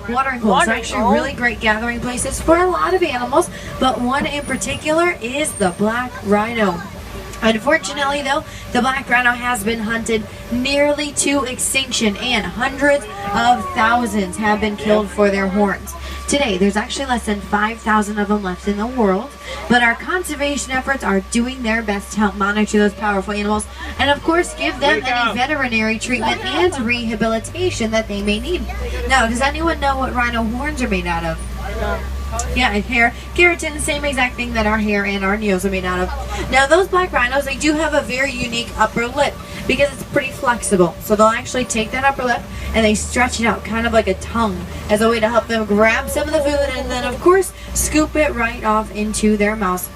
watering holes are actually really great gathering places for a lot of animals, but one in particular is the black rhino. Unfortunately, though, the black rhino has been hunted nearly to extinction, and hundreds of thousands have been killed for their horns. Today, there's actually less than 5,000 of them left in the world, but our conservation efforts are doing their best to help monitor those powerful animals and, of course, give them any veterinary treatment and rehabilitation that they may need. Now, does anyone know what rhino horns are made out of? Yeah, and hair, keratin, the same exact thing that our hair and our nails are made out of. Now, those black rhinos, they do have a very unique upper lip because it's pretty flexible. So they'll actually take that upper lip and they stretch it out, kind of like a tongue, as a way to help them grab some of the food and then, of course, scoop it right off into their mouths.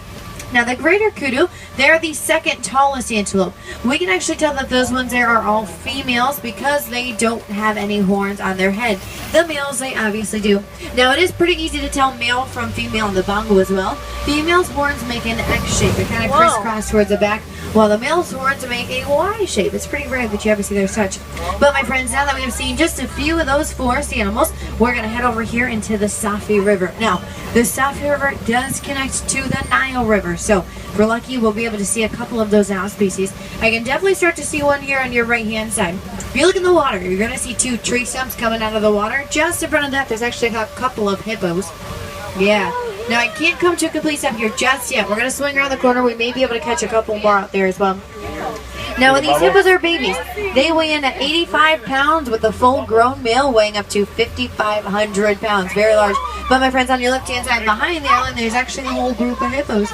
Now, the greater kudu, they're the second tallest antelope. We can actually tell that those ones there are all females because they don't have any horns on their head. The males, they obviously do. Now, it is pretty easy to tell male from female in the bongo as well. Female's horns make an X shape. They kind of crisscross towards the back, while the male's horns make a Y shape. It's pretty rare that you ever see those such. But my friends, now that we have seen just a few of those forest animals, we're going to head over here into the Safi River. Now, the Safi River does connect to the Nile River, so if we're lucky, we'll be able to see a couple of those owl species. I can definitely start to see one here on your right-hand side. If you look in the water, you're going to see two tree stumps coming out of the water. Just in front of that, there's actually a couple of hippos. Yeah. Now, I can't come to a complete stop here just yet. We're going to swing around the corner. We may be able to catch a couple more out there as well. Now, when these hippos are babies, they weigh in at 85 pounds with a full-grown male weighing up to 5,500 pounds. Very large. But, my friends, on your left-hand side behind the island, there's actually a whole group of hippos.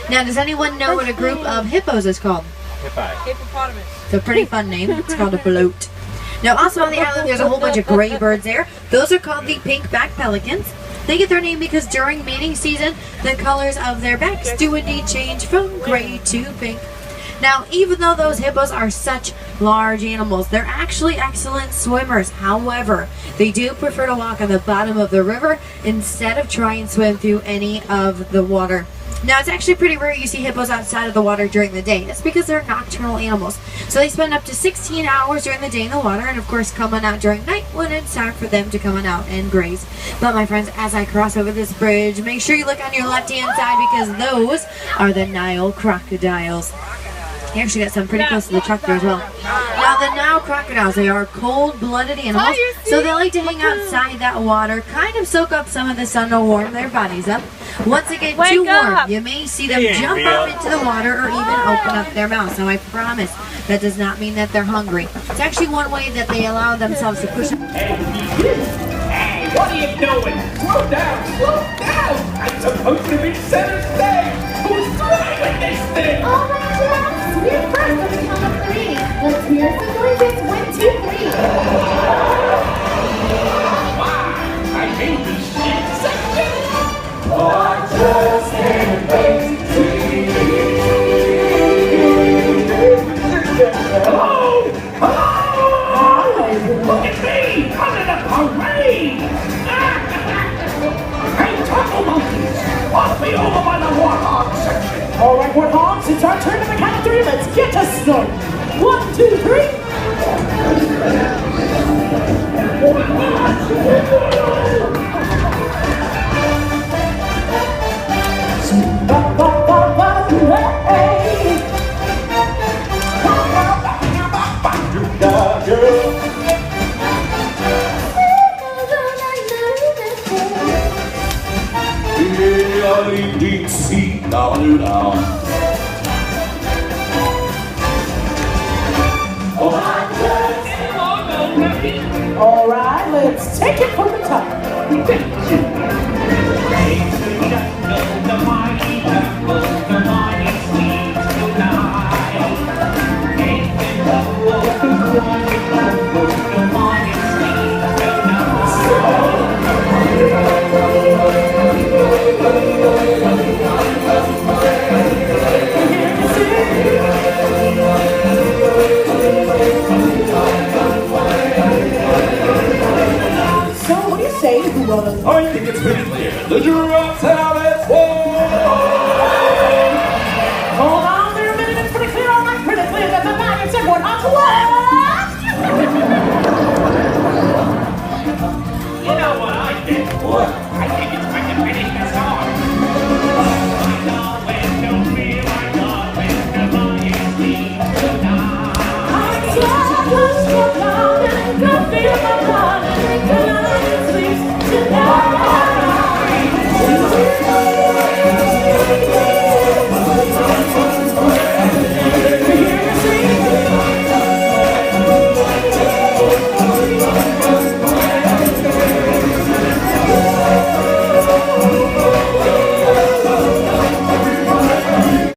Now, does anyone know what a group of hippos is called? Hippopotamus. It's a pretty fun name. It's called a float. Now, also on the island, there's a whole bunch of gray birds there. Those are called the pink-backed pelicans. They get their name because during mating season, the colors of their backs do indeed change from gray to pink. Now, even though those hippos are such large animals, they're actually excellent swimmers. However, they do prefer to walk on the bottom of the river instead of try and swim through any of the water. Now, it's actually pretty rare you see hippos outside of the water during the day. That's because they're nocturnal animals. So they spend up to 16 hours during the day in the water and, of course, coming out during night when it's time for them to come out and graze. But, my friends, as I cross over this bridge, make sure you look on your left-hand side because those are the Nile crocodiles. You actually got some pretty close to the truck there as well. Now, the Nile crocodiles, they are cold-blooded animals, so they like to hang outside that water, kind of soak up some of the sun to warm their bodies up. Once they get too warm, you may see them jump up into the water or even open up their mouths. Now, I promise that does not mean that they're hungry. It's actually one way that they allow themselves to push up. Hey, what are you doing? Slow down, slow down! I'm supposed to be center stage! Who's driving this thing? Oh my God! We're first on the count of three. Let's hear some noises. 1, 2, 3. Wow, I hate this shit section! I just can't wait to see. Hello! Hello! Look at me! I'm in a parade! Hey, Taco Monkeys! Walk me over by the warthog section! All right, warthogs, it's our turn to the count of three. Let's get to start. 1, 2, 3. All right, let's take it from the top. I think You know what I think? What? I think it's time to finish this off.